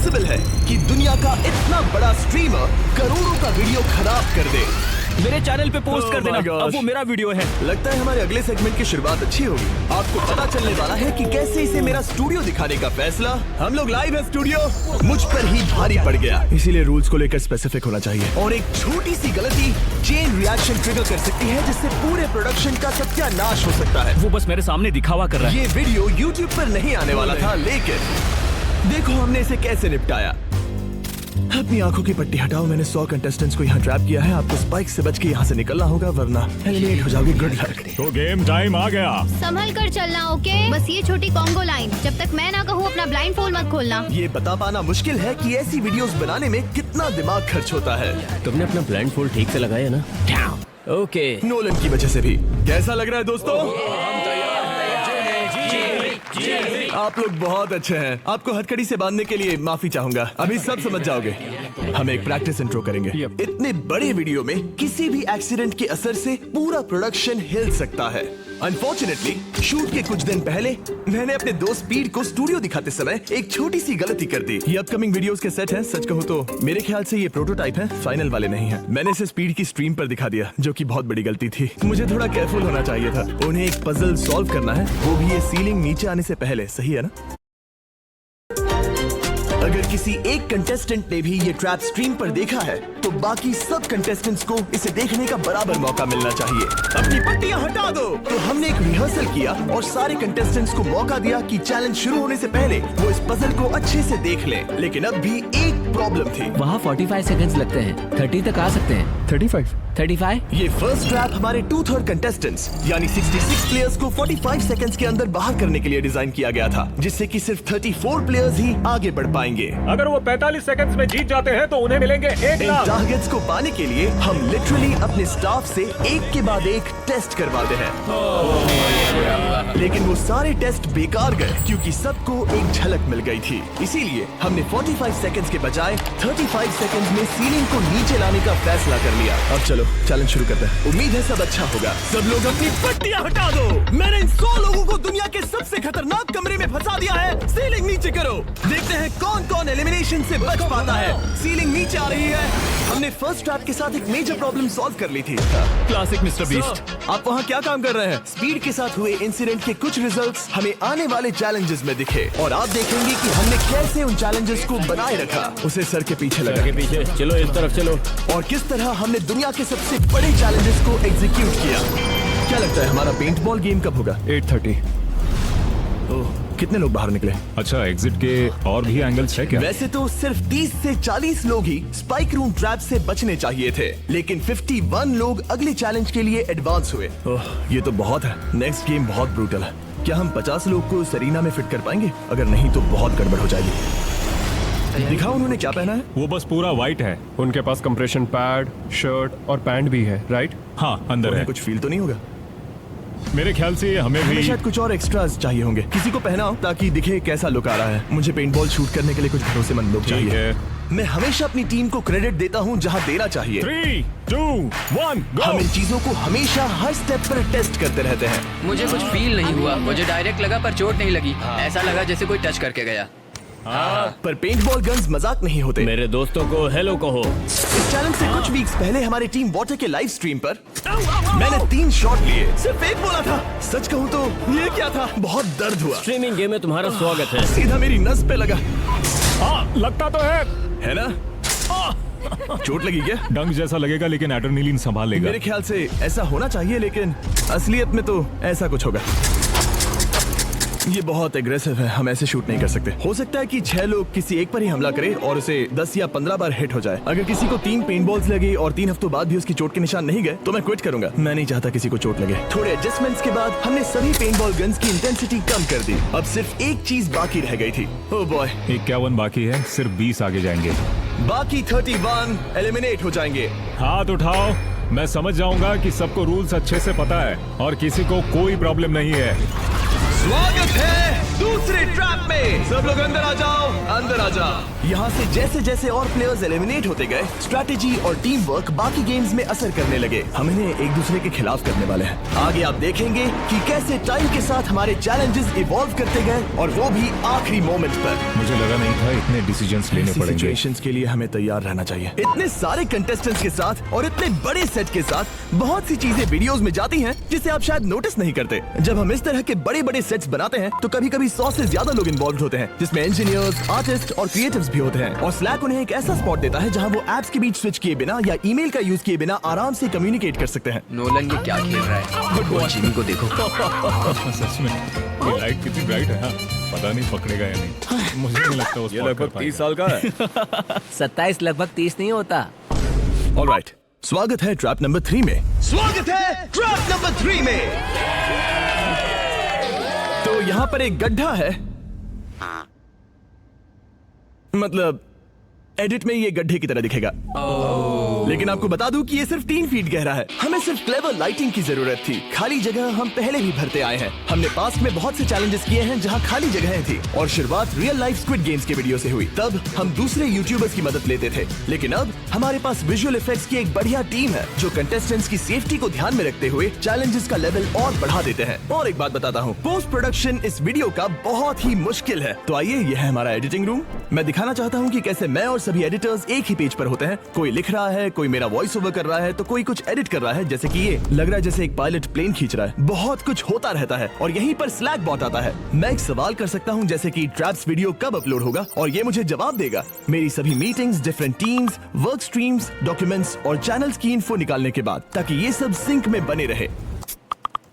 Possible है कि दुनिया का इतना बड़ा स्ट्रीमर करोड़ों का वीडियो खराब कर दे? मेरे चैनल पे पोस्ट कर Oh देना, my gosh. अब वो मेरा वीडियो है। लगता है हमारे अगले सेगमेंट की शुरुआत अच्छी होगी। आपको पता चलने वाला है कि कैसे इसे मेरा स्टूडियो दिखाने का फैसला, हम लोग लाइव है स्टूडियो, मुझ पर ही भारी पड़ गया। इसीलिए रूल्स को लेकर स्पेसिफिक होना चाहिए और एक छोटी सी गलती चेन रिएक्शन ट्रिगर कर सकती है जिससे पूरे प्रोडक्शन का सत्यानाश हो सकता है। वो बस मेरे सामने दिखावा कर रहा है। ये वीडियो YouTube पर नहीं आने वाला था, लेकिन देखो हमने इसे कैसे निपटाया। अपनी आंखों की पट्टी हटाओ, मैंने 100 कंटेस्टेंट्स को यहाँ ट्रैप किया है। आपको स्पाइक से बच के यहाँ से निकलना होगा वरना एलिमिनेट हो जाओगे। Good luck. तो गेम टाइम आ गया। संभल कर चलना, ओके? बस ये छोटी कॉन्गो लाइन, जब तक मैं ना कहूँ अपना ब्लाइंड फोल्ड मत खोलना। ये बता पाना मुश्किल है कि ऐसी वीडियोस बनाने में कितना दिमाग खर्च होता है। तुमने अपना ब्लाइंड फोल्ड ठीक से लगाया ना? ओके। नोलन की वजह से भी। कैसा लग रहा है दोस्तों? आप लोग बहुत अच्छे हैं। आपको हथकड़ी से बांधने के लिए माफी चाहूंगा, अभी सब समझ जाओगे। हम एक प्रैक्टिस इंट्रो करेंगे। इतने बड़े वीडियो में किसी भी एक्सीडेंट के असर से पूरा प्रोडक्शन हिल सकता है। अनफॉर्चुनेटली शूट के कुछ दिन पहले मैंने अपने दोस्त स्पीड को स्टूडियो दिखाते समय एक छोटी सी गलती कर दी। ये अपकमिंग वीडियोस के सेट हैं। सच कहूँ तो मेरे ख्याल से ये प्रोटोटाइप है, फाइनल वाले नहीं है। मैंने इसे स्पीड की स्ट्रीम पर दिखा दिया, जो कि बहुत बड़ी गलती थी। मुझे थोड़ा केयरफुल होना चाहिए था। उन्हें एक पजल सॉल्व करना है, वो भी ये सीलिंग नीचे आने से पहले। सही है ना? अगर किसी एक कंटेस्टेंट ने भी ये ट्रैप स्ट्रीम पर देखा है तो बाकी सब कंटेस्टेंट्स को इसे देखने का बराबर मौका मिलना चाहिए। अपनी पट्टियां हटा दो। तो हमने एक रिहर्सल किया और सारे कंटेस्टेंट्स को मौका दिया कि चैलेंज शुरू होने से पहले वो इस पजल को अच्छे से देख लें। लेकिन अब भी एक प्रॉब्लम थी। वहाँ 45 सेकंड्स लगते हैं, 30 तक आ सकते हैं। 35? ये फर्स्ट ट्रैप हमारे 2/3 कंटेस्टेंट्स यानी 66 प्लेयर्स को 45 सेकंड्स के अंदर बाहर करने के लिए डिजाइन किया गया था, जिससे कि सिर्फ 34 प्लेयर्स ही आगे बढ़ पाएंगे। अगर वो 45 सेकंड्स में जीत जाते हैं तो उन्हें मिलेंगे 1 इन लाख। टारगेट्स को पाने के लिए हम लिटरली अपने स्टाफ से एक के बाद एक टेस्ट करवाते हैं। लेकिन वो सारे टेस्ट बेकार गए क्योंकि सबको एक झलक मिल गई थी। इसीलिए हमने 45 सेकंड्स के बजाय 35 सेकंड्स में सीलिंग को नीचे लाने का फैसला कर लिया। अब चलो चैलेंज शुरू करते हैं। उम्मीद है सब अच्छा होगा। सब लोग अपनी पट्टियां हटा दो। मैंने इन 100 लोगों को दुनिया के सबसे खतरनाक कमरे में फंसा दिया है। सीलिंग नीचे करो। देखते हैं कौन कौन एलिमिनेशन से बच पाता है। सीलिंग नीचे आ रही है। हमने फर्स्ट ट्रैप के साथ एक मेजर प्रॉब्लम सॉल्व कर ली थी। Classic mister beast. आप वहाँ क्या काम कर रहे हैं? स्पीड के साथ हुए इंसिडेंट के कुछ रिजल्ट्स हमें आने वाले चैलेंजेस में दिखे और आप देखेंगे कि हमने कैसे उन चैलेंजेस को बनाए रखा। उसे सर के पीछे लगा के पीछे चलो, इस तरफ चलो। और किस तरह हमने दुनिया के सबसे बड़े चैलेंजेस को एग्जीक्यूट किया। क्या लगता है हमारा पेंट बॉल गेम कब होगा? 8:30। ओह, कितने लोग बाहर निकले? अच्छा, एग्जिट के और भी एंगल्स है क्या? वैसे तो सिर्फ 30 से 40 लोग ही स्पाइक रूम ट्रैप से बचने चाहिए थे, लेकिन 51 लोग अगले चैलेंज के लिए एडवांस हुए। ओह, ये तो बहुत है। नेक्स्ट गेम बहुत ब्रूटल है। क्या हम 50 लोग को सरीना में फिट कर पाएंगे? अगर नहीं तो बहुत गड़बड़ हो जाएगी। दिखाओ उन्होंने क्या पहना है। वो बस पूरा व्हाइट है। उनके पास कंप्रेशन पैड, शर्ट और पैंट भी है, राइट? हाँ, अंदर है। कुछ फील तो नहीं होगा? मेरे ख्याल से हमें भी शायद कुछ और एक्स्ट्रास चाहिए होंगे। किसी को पहनाओ ताकि दिखे कैसा लुक आ रहा है। मुझे पेंटबॉल शूट करने के लिए कुछ भरोसेमंद लोग ठीक चाहिए। है। मैं हमेशा अपनी टीम को क्रेडिट देता हूँ जहाँ देना चाहिए। 3, 2, 1, हम गो। इन चीजों को हमेशा हर स्टेप पर टेस्ट करते रहते हैं। मुझे कुछ फील नहीं हुआ। मुझे डायरेक्ट लगा पर चोट नहीं लगी। ऐसा लगा जैसे कोई टच करके गया। पर पेंटबॉल गन्स मजाक नहीं होते। मेरे दोस्तों को हेलो कहो। इस चैलेंज से कुछ वीक्स पहले हमारी टीम वाटर के लाइव स्ट्रीम पर मैंने 3 शॉट लिए, सिर्फ एक बोला था। सच कहूँ तो ये क्या था, बहुत दर्द हुआ। स्ट्रीमिंग गेम में तुम्हारा स्वागत है। सीधा मेरी नस पे लगा। हाँ, लगता तो है ना? चोट लगी क्या? डंक जैसा लगेगा लेकिन एड्रेनलिन संभाल लेगा। मेरे ख्याल से ऐसा होना चाहिए, लेकिन असलियत में तो ऐसा कुछ होगा। ये बहुत एग्रेसिव है, हम ऐसे शूट नहीं कर सकते। हो सकता है कि 6 लोग किसी एक पर ही हमला करें और उसे 10 या 15 बार हिट हो जाए। अगर किसी को 3 पेंट बॉल्स लगे और 3 हफ्तों बाद भी उसकी चोट के निशान नहीं गए तो मैं क्विट करूंगा। मैं नहीं चाहता किसी को चोट लगे। थोड़े एडजस्टमेंट्स के बाद हमने सभी पेंट बॉल गन्स की इंटेंसिटी कम कर दी। अब सिर्फ एक चीज बाकी रह गई थी। ओह बॉय, 51 बाकी है, सिर्फ 20 आगे जाएंगे। बाकी 31 एलिमिनेट हो जाएंगे। हाथ उठाओ, मैं समझ जाऊंगा कि सबको रूल्स अच्छे से पता है और किसी को कोई प्रॉब्लम नहीं है। स्वागत है दूसरे दूसरे ट्रैप में। सब लोग अंदर आ जाओ, अंदर आ जाओ। यहाँ से जैसे जैसे और प्लेयर्स एलिमिनेट होते गए, स्ट्रैटेजी और टीम वर्क बाकी गेम्स में असर करने लगे। हम इन्हें एक दूसरे के खिलाफ करने वाले हैं। आगे आप देखेंगे कि कैसे टाइम के साथ हमारे चैलेंजेस इवॉल्व करते गए, और वो भी आखिरी मोमेंट पर। मुझे लगा नहीं था इतने डिसीजंस लेने ऐसी पड़ेंगे। सिचुएशंस के लिए हमें तैयार रहना चाहिए। इतने सारे कंटेस्टेंट्स के साथ और इतने बड़े सेट के साथ बहुत सी चीजें वीडियोस में जाती हैं जिसे आप शायद नोटिस नहीं करते। जब हम इस तरह के बड़े बड़े सेट्स बनाते हैं तो कभी कभी 100 से ज्यादा लोग इन्वॉल्व होते हैं, जिसमें इंजीनियर्स, आर्टिस्ट और क्रिएटिव्स भी होते हैं। और स्लैक उन्हें एक ऐसा स्पॉट देता है जहां वो एप्स के बीच स्विच किए बिना या ईमेल का यूज किए बिना आराम से कम्युनिकेट कर सकते हैं। नोलन ये क्या खेल रहा है? वो जिमी को देखो। सच में ये लाइट कितनी ब्राइट है। हाँ, पता नहीं पकड़ेगा या नहीं। मुझे नहीं लगता वो ये लगभग 30 साल का है। 27 लगभग 30 नहीं होता। ऑलराइट, स्वागत है ट्रैप नंबर 3 में। स्वागत है ट्रैप नंबर 3 में। तो यहाँ पर एक गड्ढा है, मतलब एडिट में ये गड्ढे की तरह दिखेगा। लेकिन आपको बता दूं कि ये सिर्फ 3 फीट गहरा है। हमें सिर्फ क्लेवर लाइटिंग की जरूरत थी। खाली जगह हम पहले भी भरते आए हैं। हमने पास्ट में बहुत से चैलेंजेस किए हैं जहां खाली जगहें थी, और शुरुआत रियल लाइफ स्क्विड गेम्स के वीडियो से हुई। तब हम दूसरे यूट्यूबर्स की मदद लेते थे, लेकिन अब हमारे पास विजुअल इफेक्ट्स की एक बढ़िया टीम है जो कंटेस्टेंट्स की सेफ्टी को ध्यान में रखते हुए चैलेंजेस का लेवल और बढ़ा देते हैं। और एक बात बताता हूँ, पोस्ट प्रोडक्शन इस वीडियो का बहुत ही मुश्किल है। तो आइए, यह है हमारा एडिटिंग रूम। मैं दिखाना चाहता हूँ कि कैसे मैं और सभी एडिटर्स एक ही पेज पर होते हैं। कोई लिख रहा है, कोई मेरा वॉइस ओवर कर रहा है, तो कोई कुछ एडिट कर रहा है, जैसे कि ये लग रहा है जैसे एक पायलट प्लेन खींच रहा है। बहुत कुछ होता रहता है, और यहीं पर स्लैक बॉट आता है। मैं एक सवाल कर सकता हूँ, जैसे कि ट्रैप्स वीडियो कब अपलोड होगा, और ये मुझे जवाब देगा। मेरी सभी meetings, different teams, work streams, documents और चैनल्स की इन्फो निकालने के बाद, ताकि ये सब सिंक में बने रहे।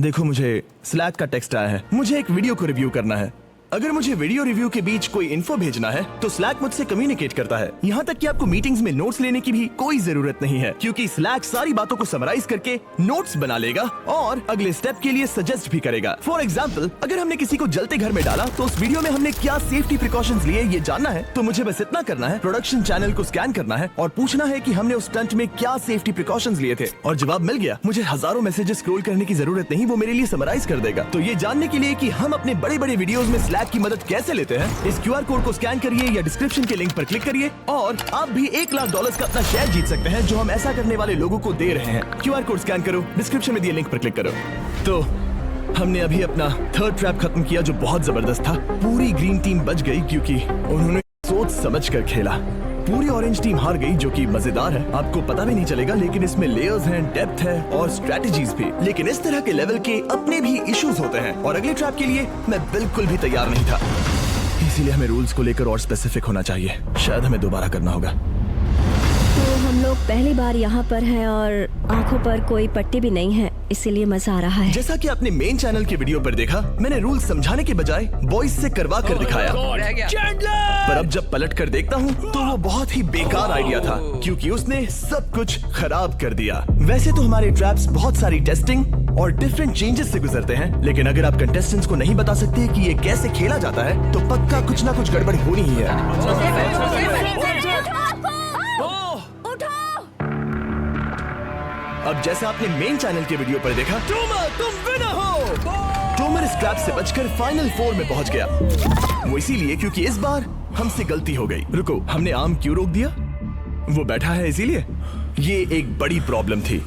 देखो, मुझे स्लैक का टेक्स्ट आया है। मुझे एक वीडियो को रिव्यू करना है। अगर मुझे वीडियो रिव्यू के बीच कोई इन्फो भेजना है तो स्लैक मुझसे कम्युनिकेट करता है। यहाँ तक कि आपको मीटिंग्स में नोट्स लेने की भी कोई जरूरत नहीं है, क्योंकि स्लैक सारी बातों को समराइज करके नोट्स बना लेगा और अगले स्टेप के लिए सजेस्ट भी करेगा। फॉर एग्जाम्पल, अगर हमने किसी को जलते घर में डाला तो उस वीडियो में हमने क्या सेफ्टी प्रिकॉशंस लिए ये जानना है, तो मुझे बस इतना करना है, प्रोडक्शन चैनल को स्कैन करना है और पूछना है कि हमने उस स्टंट में क्या सेफ्टी प्रिकॉशंस लिए थे, और जवाब मिल गया। मुझे हजारों मैसेजेस स्क्रॉल करने की जरूरत नहीं, वो मेरे लिए समराइज कर देगा। तो ये जानने के लिए कि हम अपने बड़े बड़े वीडियोस में स्लैक की मदद कैसे लेते हैं, इस QR कोड को स्कैन करिए या डिस्क्रिप्शन के लिंक पर क्लिक करिए, और आप भी $1 लाख का अपना शेयर जीत सकते हैं, जो हम ऐसा करने वाले लोगों को दे रहे हैं। QR कोड स्कैन करो, डिस्क्रिप्शन में दिए लिंक पर क्लिक करो। तो हमने अभी अपना 3rd ट्रैप खत्म किया, जो बहुत जबरदस्त था। पूरी ग्रीन टीम बच गई क्योंकि उन्होंने सोच समझ कर खेला। पूरी ऑरेंज टीम हार गई, जो कि मजेदार है। आपको पता भी नहीं चलेगा, लेकिन इसमें लेयर्स हैं, डेप्थ है और स्ट्रेटजीज भी। लेकिन इस तरह के लेवल के अपने भी इश्यूज होते हैं, और अगले ट्रैप के लिए मैं बिल्कुल भी तैयार नहीं था। इसीलिए हमें रूल्स को लेकर और स्पेसिफिक होना चाहिए। शायद हमें दोबारा करना होगा। तो हम लोग पहली बार यहाँ पर हैं और आंखों पर कोई पट्टी भी नहीं है, इसीलिए मजा आ रहा है। जैसा कि आपने मेन चैनल के वीडियो पर देखा, मैंने रूल समझाने के बजाय वॉइस से करवा कर दिखाया। रह गया। पर अब जब पलट कर देखता हूँ तो वो बहुत ही बेकार आइडिया था, क्योंकि उसने सब कुछ खराब कर दिया। वैसे तो हमारे ट्रैप्स बहुत सारी टेस्टिंग और डिफरेंट चेंजेस से गुजरते हैं, लेकिन अगर आप कंटेस्टेंट्स को नहीं बता सकते कि ये कैसे खेला जाता है, तो पक्का कुछ ना कुछ गड़बड़ होनी ही है। अब जैसा आपने मेन चैनल के वीडियो पर देखा, टोमर तुम विनर हो। टोमर इस ट्रैप से बचकर फाइनल 4 में पहुंच गया। वो इसीलिए क्योंकि इस बार हमसे गलती हो गई। रुको, हमने आम क्यों रोक दिया? वो बैठा है इसीलिए। ये एक बड़ी प्रॉब्लम थी।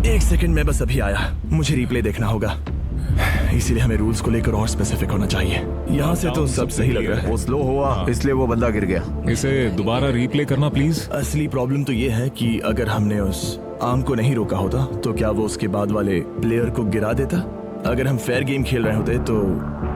1 सेकंड में बस अभी आया, मुझे रिप्ले देखना होगा। इसीलिए हमें रूल्स को लेकर और स्पेसिफिक होना चाहिए। यहाँ से तो सब सही लग रहा है। वो स्लो हुआ, इसलिए वो बंदा गिर गया। इसे दोबारा रीप्ले करना प्लीज। असली प्रॉब्लम तो ये है कि अगर हमने उस आम को नहीं रोका होता तो क्या वो उसके बाद वाले प्लेयर को गिरा देता? अगर हम फेयर गेम खेल रहे होते तो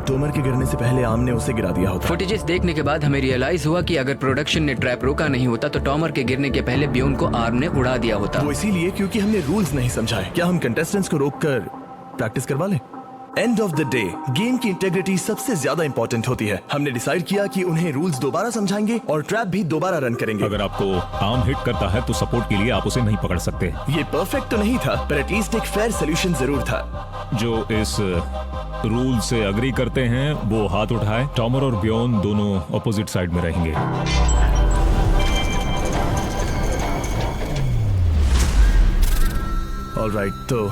टोमर के गिरने से पहले आम ने उसे गिरा दिया होता। फुटेजेस देखने के बाद हमें रियलाइज हुआ कि अगर प्रोडक्शन ने ट्रैप रोका नहीं होता तो टॉमर के गिरने के पहले ब्योन को आर्म ने उड़ा दिया होता। वो इसीलिए क्योंकि हमने रूल्स नहीं समझाए। क्या हम कंटेस्टेंट्स को रोककर प्रैक्टिस करवा लें? End of the day game की इंटेग्रिटी सबसे ज्यादा इंपॉर्टेंट होती है। हमने डिसाइड किया कि उन्हें रूल्स दोबारा समझाएंगे और ट्रैप भी दोबारा रन करेंगे। अगर आपको आर्म हिट करता है तो सपोर्ट के लिए आप उसे नहीं पकड़ सकते। ये परफेक्ट तो नहीं था, पर एटलीस्ट एक फेयर सोल्यूशन जरूर था। जो इस रूल से अग्री करते हैं वो हाथ उठाए। टॉमर और ब्योन दोनों अपोजिट साइड में रहेंगे। ऑलराइट, तो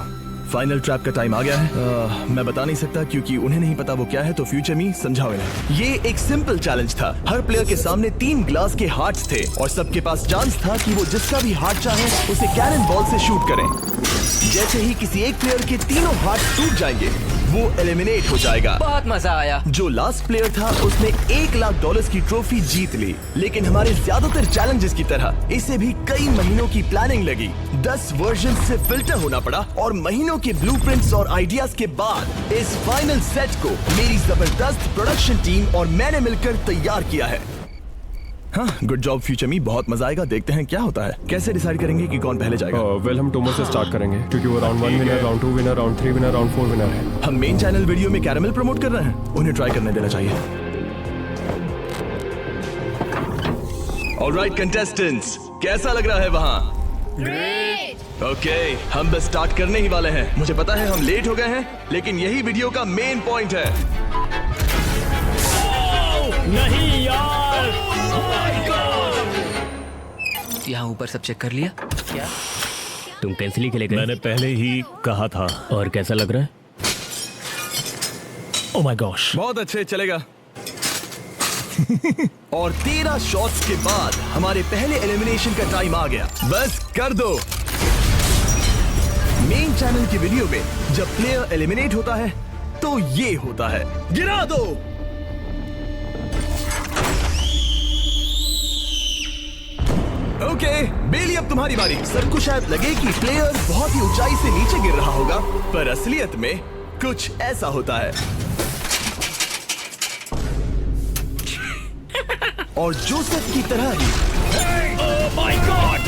फाइनल ट्रैप का टाइम आ गया है। मैं बता नहीं सकता क्योंकि उन्हें नहीं पता वो क्या है, तो फ्यूचर मी समझाओ इन्हें। ये एक सिंपल चैलेंज था। हर प्लेयर के सामने 3 ग्लास के हार्ट्स थे और सबके पास चांस था कि वो जिसका भी हार्ट चाहे उसे कैनन बॉल से शूट करें। जैसे ही किसी एक प्लेयर के तीनों हार्ट टूट जाएंगे वो एलिमिनेट हो जाएगा। बहुत मजा आया। जो लास्ट प्लेयर था उसने $1,00,000 की ट्रॉफी जीत ली, लेकिन हमारे ज्यादातर चैलेंजेस की तरह इसे भी कई महीनों की प्लानिंग लगी। 10 वर्जन से फिल्टर होना पड़ा और महीनों के ब्लूप्रिंट्स और आइडियाज के बाद इस फाइनल सेट को मेरी जबरदस्त प्रोडक्शन टीम और मैंने मिलकर तैयार किया है। हाँ, गुड जॉब फ्यूचर मी, बहुत मजा आएगा। देखते हैं क्या होता है। कैसे डिसाइड करेंगे कि कौन पहले जाएगा? वेल हम टोमो से स्टार्ट करेंगे क्योंकि वो round 1 winner, round 2 winner, round 3 winner, round 4 winner है। हम मेन चैनल वीडियो में कैरामल प्रमोट कर रहे हैं, उन्हें ट्राई करने देना चाहिए। ऑलराइट कंटेस्टेंट्स, कैसा लग रहा है वहाँ? ग्रेट। ओके, हम बस स्टार्ट करने ही वाले हैं। मुझे पता है हम लेट हो गए हैं, लेकिन यही वीडियो का मेन पॉइंट है। नहीं यार। यहाँ ऊपर सब चेक कर लिया क्या? तुम कैंसिल ही के लिए गए? मैंने पहले ही कहा था। और कैसा लग रहा है? Oh my gosh. बहुत अच्छे, चलेगा। और 13 शॉट्स के बाद हमारे पहले एलिमिनेशन का टाइम आ गया। बस कर दो। मेन चैनल की वीडियो में जब प्लेयर एलिमिनेट होता है तो ये होता है, गिरा दो। ओके, बेली अब तुम्हारी बारी। सबको शायद लगे कि प्लेयर बहुत ही ऊंचाई से नीचे गिर रहा होगा, पर असलियत में कुछ ऐसा होता है। और जोसेफ की तरह ही माय गॉड।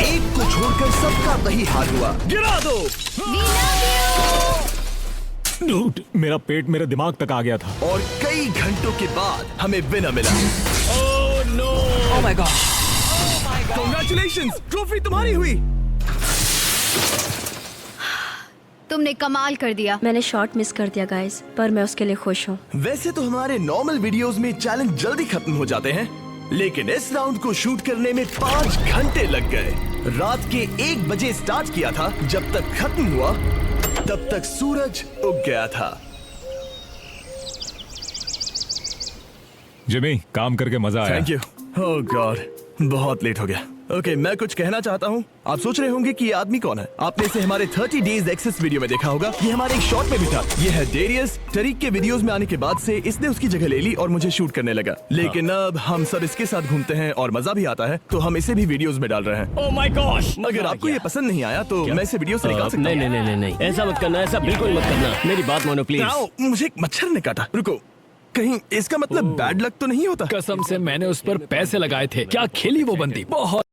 एक को छोड़कर सबका वही हाल हुआ, गिरा दो। We love you। डूड, मेरा पेट मेरे दिमाग तक आ गया था। और कई घंटों के बाद हमें विनर मिला। Oh my God. Congratulations, trophy तुम्हारी हुई। तुमने कमाल कर दिया। मैंने शॉट मिस कर दिया गाइस, पर मैं उसके लिए खुश हूँ। वैसे तो हमारे नॉर्मल वीडियोस में चैलेंज जल्दी खत्म हो जाते हैं, लेकिन इस राउंड को शूट करने में 5 घंटे लग गए। रात के 1 बजे स्टार्ट किया था, जब तक खत्म हुआ तब तक सूरज उग गया था। जिमी, काम करके मजा आया। Thank you. ओह गॉड, बहुत लेट हो गया। ओके, मैं कुछ कहना चाहता हूँ। आप सोच रहे होंगे कि ये आदमी कौन है। आपने इसे हमारे 30 डेज एक्सेस वीडियो में देखा होगा। ये हमारे एक शॉट में भी था। ये है डेरियस। टरीक के वीडियोस में आने के बाद से इसने उसकी जगह ले ली और मुझे शूट करने लगा। लेकिन अब हम सब इसके साथ घूमते हैं और मजा भी आता है, तो हम इसे भी वीडियोस में डाल रहे हैं। Oh my gosh. अगर आपको ये पसंद नहीं आया तो मैं इसे वीडियो से निकाल सकता नहीं हूँ। नहीं नहीं नहीं, ऐसा मत करना, ऐसा बिल्कुल मत करना। मेरी बात मानो प्लीज। आओ, मुझे एक मच्छर ने काटा। रुको, कहीं इसका मतलब बैड लक तो नहीं होता? कसम से मैंने उस पर पैसे लगाए थे। क्या खेली वो बंदी, बहुत